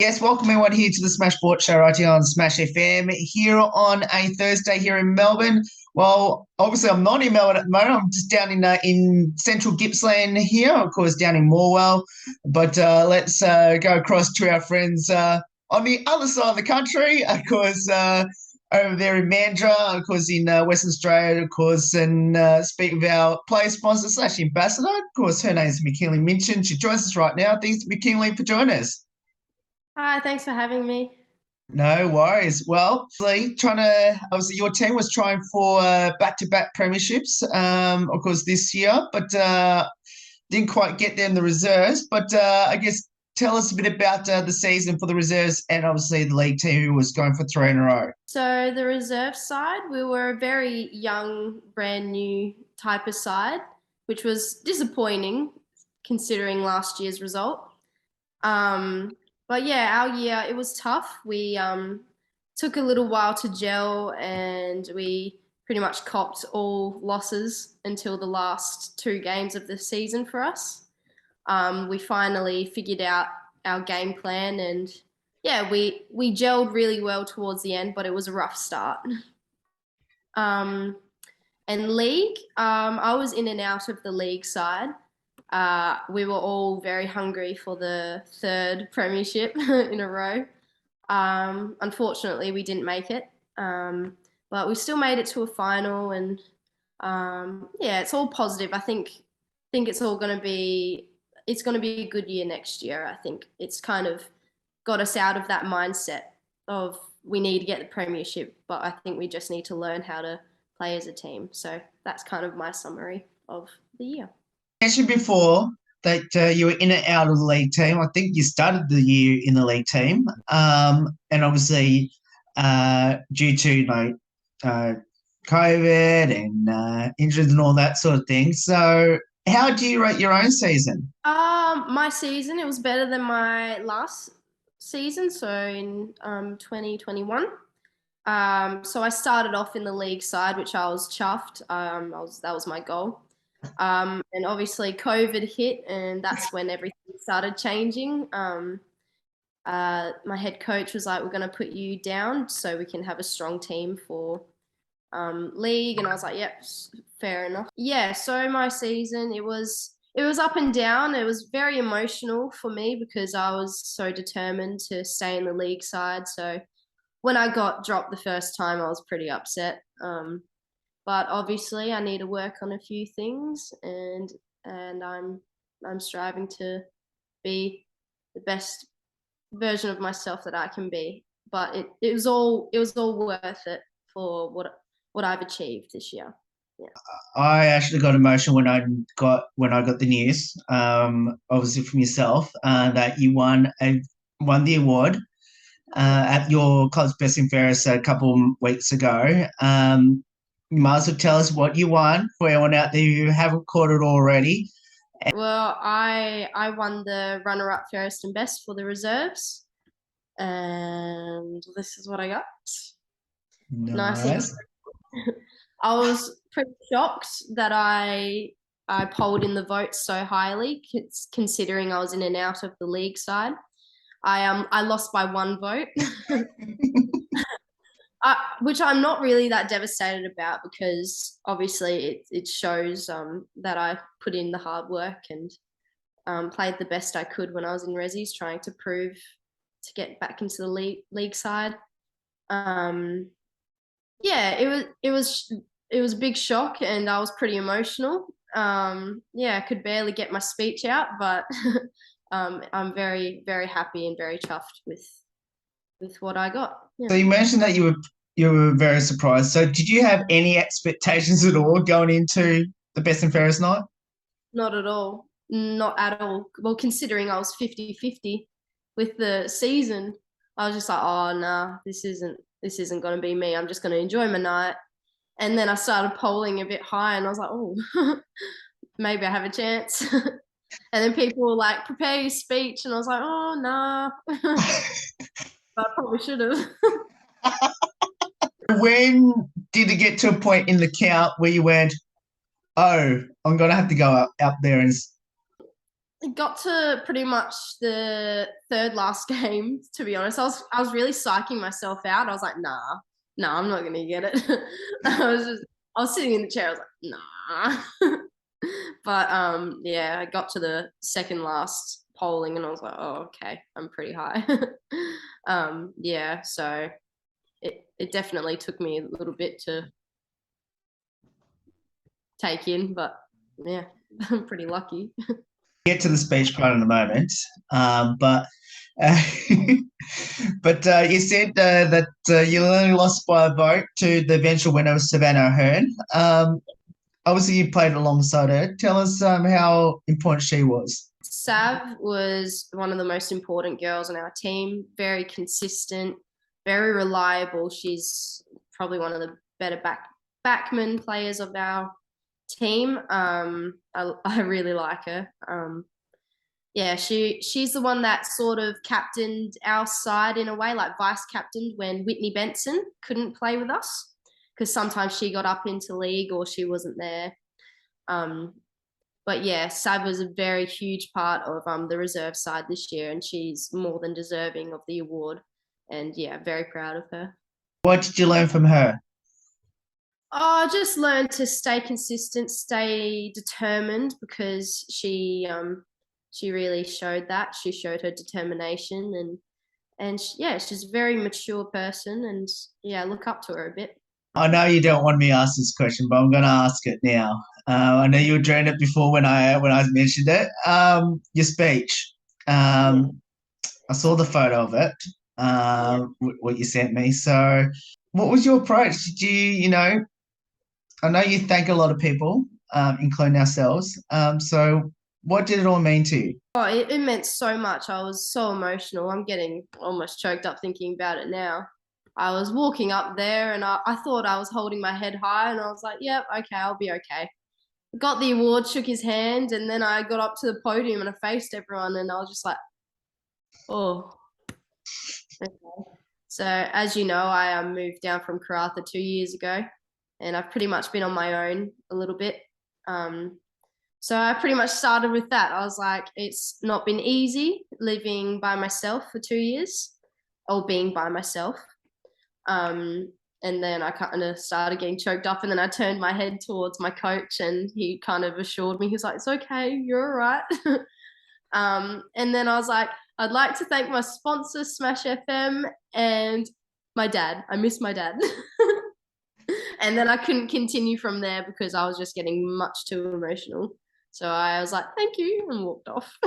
Yes, welcome everyone here to the Smash Sports Show right here on Smash FM here on a Thursday here in Melbourne. Well, obviously I'm not in Melbourne at the moment. I'm just down in central Gippsland here, of course, down in Morwell. But let's go across to our friends on the other side of the country, of course, over there in Mandurah, of course, in Western Australia, of course, and speak with our player sponsor / ambassador. Of course, her name is Makinley Minchin. She joins us right now. Thanks, Makinley, for joining us. Hi, thanks for having me. No worries. Well, obviously your team was trying for back-to-back premierships, of course, this year, but didn't quite get there in the reserves. But I guess tell us a bit about the season for the reserves and obviously the league team who was going for 3 in a row. So the reserve side, we were a very young, brand new type of side, which was disappointing considering last year's result. But yeah, our year, it was tough. We took a little while to gel and we pretty much copped all losses until the last 2 games of the season for us. We finally figured out our game plan and yeah, we gelled really well towards the end, but it was a rough start. And league, I was in and out of the league side. We were all very hungry for the 3rd premiership in a row. Unfortunately, we didn't make it, but we still made it to a final, and yeah, it's all positive. I think it's all going to be a good year next year. I think it's kind of got us out of that mindset of we need to get the premiership, but I think we just need to learn how to play as a team. So that's kind of my summary of the year. Mentioned before that you were in and out of the league team. I think you started the year in the league team, and obviously due to COVID and injuries and all that sort of thing. So, how do you rate your own season? My season, it was better than my last season. So in 2021. So I started off in the league side, which I was chuffed. That was my goal. And obviously COVID hit and that's when everything started changing. My head coach was like, we're going to put you down so we can have a strong team for league. And I was like, yep, fair enough. Yeah, so my season, it was up and down. It was very emotional for me because I was so determined to stay in the league side. So when I got dropped the first time, I was pretty upset. But obviously, I need to work on a few things, and I'm striving to be the best version of myself that I can be. But it was all worth it for what I've achieved this year. Yeah. I actually got emotional when I got the news, obviously from yourself, that you won the award at your club's best and fairest a couple of weeks ago. You might as well tell us what you won for anyone out there who haven't caught it already. Well, I won the runner-up fairest and best for the reserves, and this is what I got. Nice. I was pretty shocked that I polled in the votes so highly, considering I was in and out of the league side. I lost by 1 vote. Which I'm not really that devastated about because obviously it shows that I put in the hard work and played the best I could when I was in Resis, trying to prove to get back into the league side. Yeah, it was a big shock and I was pretty emotional. Yeah, I could barely get my speech out, but I'm very, very happy and very chuffed with what I got. Yeah. So you mentioned that you were very surprised. So did you have any expectations at all going into the best and fairest night? Not at all. Not at all. Well, considering I was 50-50 with the season, I was just like, oh nah, this isn't going to be me. I'm just going to enjoy my night. And then I started polling a bit high and I was like, oh, maybe I have a chance. And then people were like, prepare your speech. And I was like, oh, nah. I probably should have. When did it get to a point in the count where you went, oh, I'm going to have to go up there and it got to pretty much the third last game, to be honest. I was really psyching myself out. I was like, nah, I'm not gonna get it. I was sitting in the chair, I was like, nah. But yeah, I got to the second last polling and I was like, oh, okay, I'm pretty high. Yeah, so it definitely took me a little bit to take in, but yeah, I'm pretty lucky. Get to the speech part in a moment, but uh, you said that you only lost by a vote to the eventual winner of Savannah Ahern. Obviously, you played alongside her. Tell us how important she was. Sav was one of the most important girls on our team, very consistent, very reliable. She's probably one of the better backman players of our team. I really like her. Yeah, she's the one that sort of captained our side in a way, like vice captained when Whitney Benson couldn't play with us because sometimes she got up into league or she wasn't there. But yeah, Sav was a very huge part of the reserve side this year, and she's more than deserving of the award. And yeah, very proud of her. What did you learn from her? Oh, just learn to stay consistent, stay determined because she really showed that. She showed her determination and yeah, she's a very mature person and yeah, I look up to her a bit. I know you don't want me to ask this question, but I'm going to ask it now. I know you were doing it before when I mentioned it. Your speech. I saw the photo of it. What you sent me. So, what was your approach? Did you I know you thank a lot of people, including ourselves. So, what did it all mean to you? Oh, it meant so much. I was so emotional. I'm getting almost choked up thinking about it now. I was walking up there and I thought I was holding my head high and I was like, yep, okay, I'll be okay. Got the award, shook his hand, and then I got up to the podium and I faced everyone and I was just like, oh. Okay. So as you know, I moved down from Karratha 2 years ago and I've pretty much been on my own a little bit. So I pretty much started with that. I was like, it's not been easy living by myself for 2 years or being by myself. And then I kind of started getting choked up and then I turned my head towards my coach and he kind of assured me, he was like, it's okay, you're all right. And then I was like, I'd like to thank my sponsor, Smash FM, and my dad. I miss my dad. And then I couldn't continue from there because I was just getting much too emotional. So I was like, thank you, and walked off.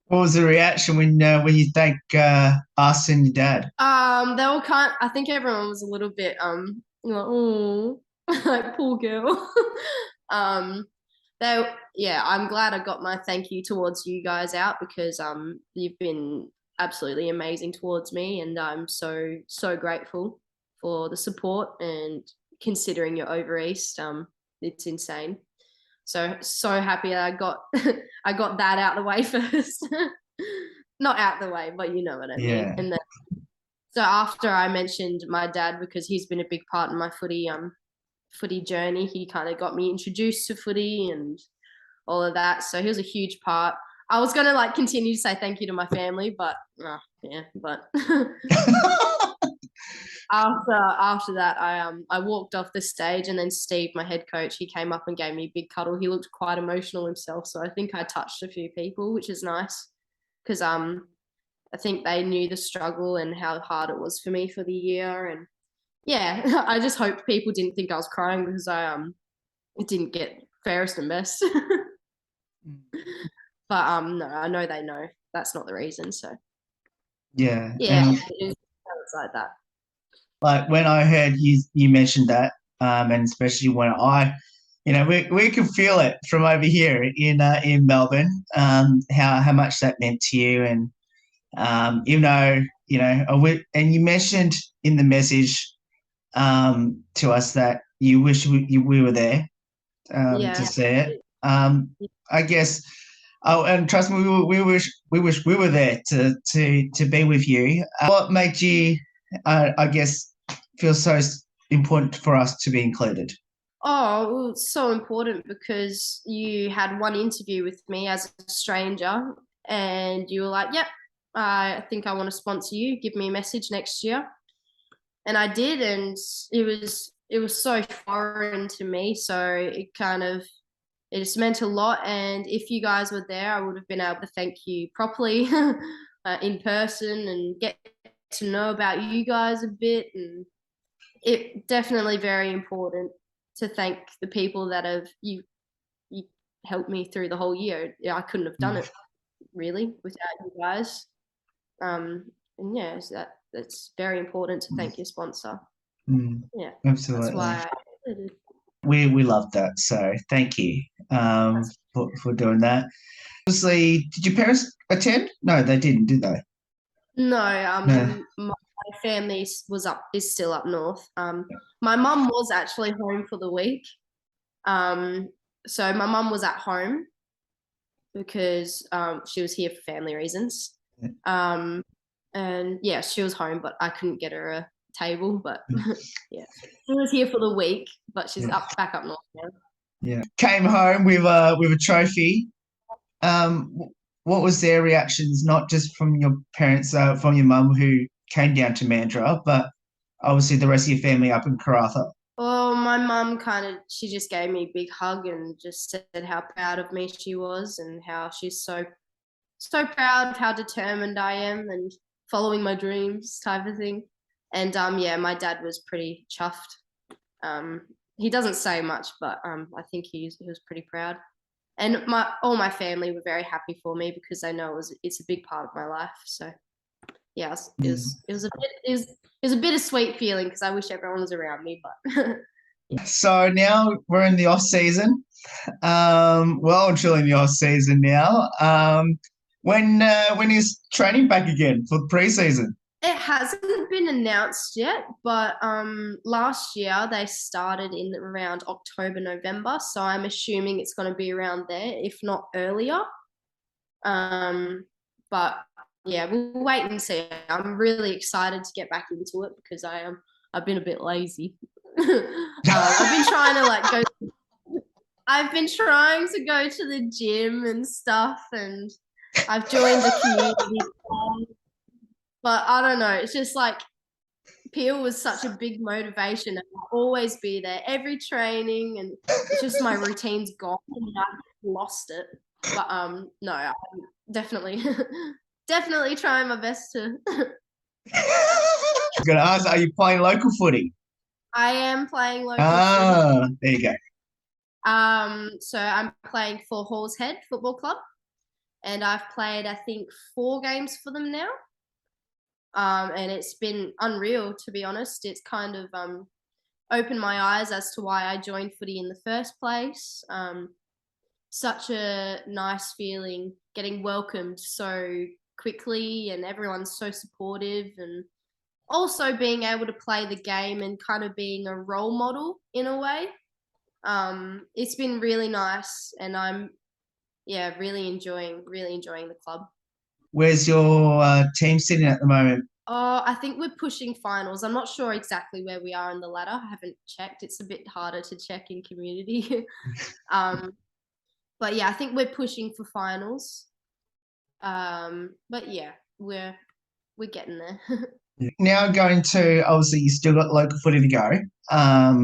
What was the reaction when you thank us and your dad? They were I think everyone was a little bit like, oh, like poor girl. I'm glad I got my thank you towards you guys out because you've been absolutely amazing towards me and I'm so grateful for the support and considering you're over east. It's insane. So happy that I got I got that out the way first. Not out the way, but you know what I mean. And then so after I mentioned my dad because he's been a big part in my footy journey, he kind of got me introduced to footy and all of that. So he was a huge part. I was gonna like continue to say thank you to my family, but after that, I walked off the stage, and then Steve, my head coach, he came up and gave me a big cuddle. He looked quite emotional himself, so I think I touched a few people, which is nice because I think they knew the struggle and how hard it was for me for the year, and yeah, I just hope people didn't think I was crying because it didn't get fairest and best. But no, I know they know that's not the reason. So yeah, it's like that. Like when I heard you mentioned that, and especially when we could feel it from over here in Melbourne, how much that meant to you, and even though and you mentioned in the message to us that you wish we were there to see it. I guess. Oh, and trust me, we wish we were there to be with you. What made you, I guess, feel so important for us to be included? Oh, well, it's so important because you had one interview with me as a stranger and you were like, yep, I think I want to sponsor you. Give me a message next year. And I did, and it was so foreign to me. So it just meant a lot. And if you guys were there, I would have been able to thank you properly in person and get to know about you guys a bit. And it definitely very important to thank the people that have you helped me through the whole year. Yeah, I couldn't have done it really without you guys. And yeah, so that's very important to thank your sponsor. Yeah, Absolutely. that's why I did. We love that. So thank you for doing that. Obviously, did your parents attend? No, they didn't, did they? No, No. my family is still up north. My mum was actually home for the week. So my mum was at home because she was here for family reasons. And yeah, she was home, but I couldn't get her a table. But yeah, she was here for the week, but she's back up north now. Yeah. Came home with a trophy. What was their reactions, not just from your parents, from your mum who came down to Mandurah, but obviously the rest of your family up in Karratha? Well, my mum she just gave me a big hug and just said how proud of me she was and how she's so proud of how determined I am and following my dreams type of thing. And yeah, my dad was pretty chuffed. He doesn't say much, but I think he was pretty proud. And all my family were very happy for me because they know it's a big part of my life. So yeah, it was a bittersweet feeling because I wish everyone was around me, but So now we're in the off season. Well and truly in the off season now. When is training back again for the pre-season? it hasn't been announced yet, but last year they started in around October, November. So I'm assuming it's going to be around there, if not earlier. But yeah, we'll wait and see. I'm really excited to get back into it because I've been a bit lazy. I've been trying to I've been trying to go to the gym and stuff, and I've joined a community club, but I don't know. It's just like Peel was such a big motivation, and I'll always be there every training, and it's just my routine's gone, and I've lost it. But no, I'm definitely definitely trying my best to. I'm gonna ask, are you playing local footy? I am playing local footy. There you go. So I'm playing for Halls Head Football Club, and I've played I think 4 games for them now. And it's been unreal, to be honest. It's kind of opened my eyes as to why I joined footy in the first place. Such a nice feeling getting welcomed so quickly, and everyone's so supportive, and also being able to play the game and kind of being a role model in a way. It's been really nice, and I'm really enjoying the club. Where's your team sitting at the moment? Oh, I think we're pushing finals. I'm not sure exactly where we are in the ladder. I haven't checked. It's a bit harder to check in community. But yeah, I think we're pushing for finals. But yeah, we're getting there. Now going to, obviously you still got local footy to go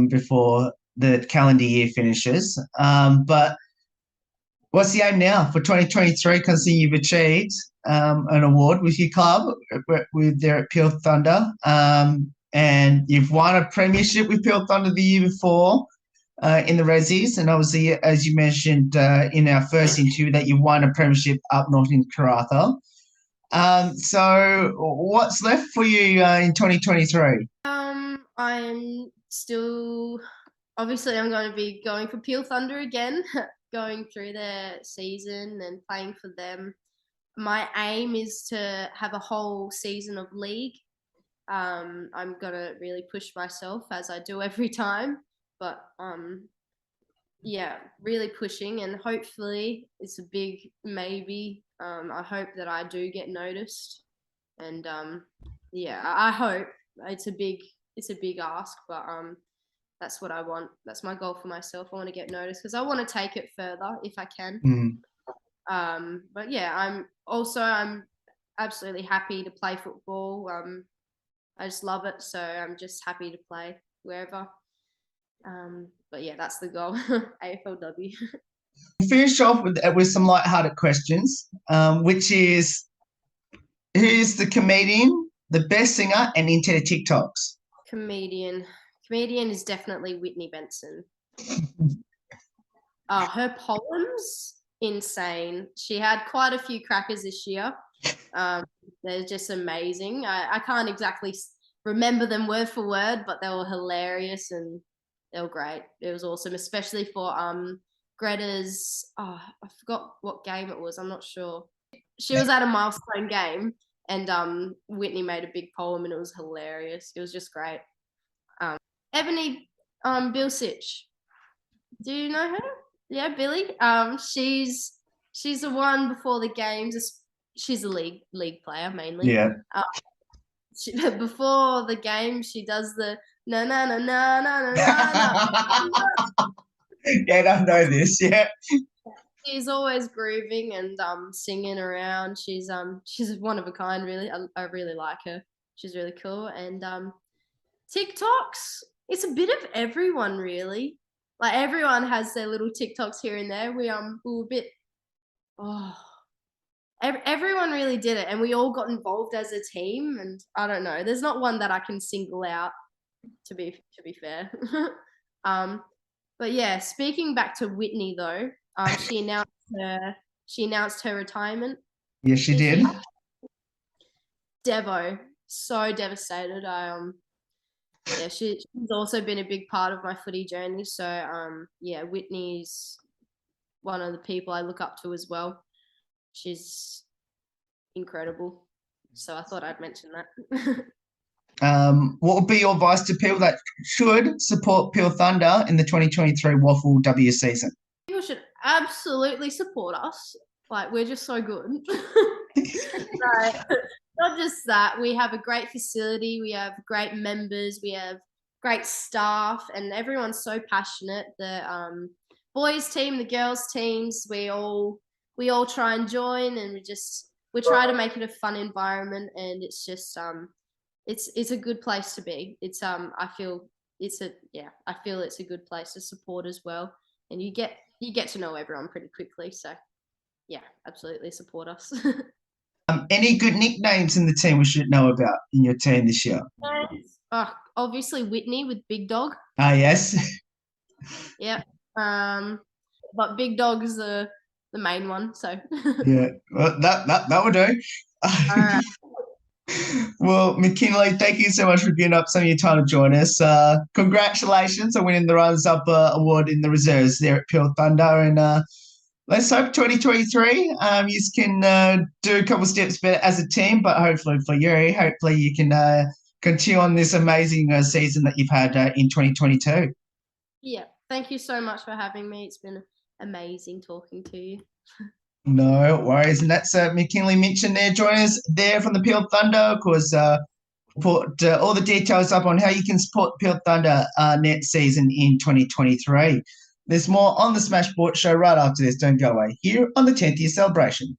before the calendar year finishes. But what's the aim now for 2023? Considering you've achieved an award with your club with there at Peel Thunder, and you've won a premiership with Peel Thunder the year before in the Resies, and obviously, as you mentioned in our first interview, that you won a premiership up north in Karratha. So what's left for you in 2023? I'm still obviously I'm going to be going for Peel Thunder again, going through their season and playing for them. My aim is to have a whole season of league. I'm gonna really push myself as I do every time, but yeah, really pushing, and hopefully it's a big maybe. I hope that I do get noticed, and yeah, I hope it's a big ask, but that's what I want. That's my goal for myself. I want to get noticed because I want to take it further if I can. But yeah, I'm absolutely happy to play football. I just love it, so I'm just happy to play wherever. But yeah, that's the goal. AFLW. Finish off with some light-hearted questions, which is, who's the comedian, the best singer, and into the TikToks? Comedian is definitely Whitney Benson. Her poems, insane. She had quite a few crackers this year. They're just amazing. I can't exactly remember them word for word, but they were hilarious and they were great. It was awesome, especially for Greta's, I forgot what game it was. I'm not sure. She was at a milestone game and Whitney made a big poem and it was hilarious. It was just great. Ebony Bilsich. Do you know her? Yeah, Billy. She's the one before the games. She's a league player mainly. Yeah. Before the game, she does the na na na na na na na. Yeah, I know this. Yeah. She's always grooving and singing around. She's one of a kind, really. I really like her. She's really cool. And TikToks, it's a bit of everyone, really. Like everyone has their little TikToks here and there. We were a bit, everyone really did it, and we all got involved as a team. And I don't know, there's not one that I can single out. To be fair, but yeah, speaking back to Whitney though, she announced her retirement. Yes, she did. Devo, so devastated. Yeah, she's also been a big part of my footy journey. So yeah, Whitney's one of the people I look up to as well. She's incredible. So I thought I'd mention that. What would be your advice to people that should support Peel Thunder in the 2023 WAFLW season? People should absolutely support us. Like, we're just so good. No, not just that. We have a great facility. We have great members. We have great staff, and everyone's so passionate. The boys team, the girls teams, we all try and join, and we try to make it a fun environment, and it's just it's a good place to be. It's I feel it's a good place to support as well, and you get to know everyone pretty quickly. So yeah, absolutely support us. Any good nicknames in the team we should know about in your team this year? Obviously Whitney with Big Dog. Yes. Yeah. But Big Dog is the main one. So yeah, well, that will do. All right. Well, Makinley, thank you so much for giving up some of your time to join us. Congratulations on winning the Runners Up award in the reserves there at Peel Thunder, and let's hope 2023 you can do a couple steps better as a team, but hopefully for you, hopefully you can continue on this amazing season that you've had in 2022. Yeah, thank you so much for having me. It's been amazing talking to you. No worries. And that's Makinley Minchin there joining us there from the Peel Thunder. Of course, put all the details up on how you can support Peel Thunder next season in 2023. There's more on the Smash Sports Show right after this. Don't go away. Here on the 10th year celebration.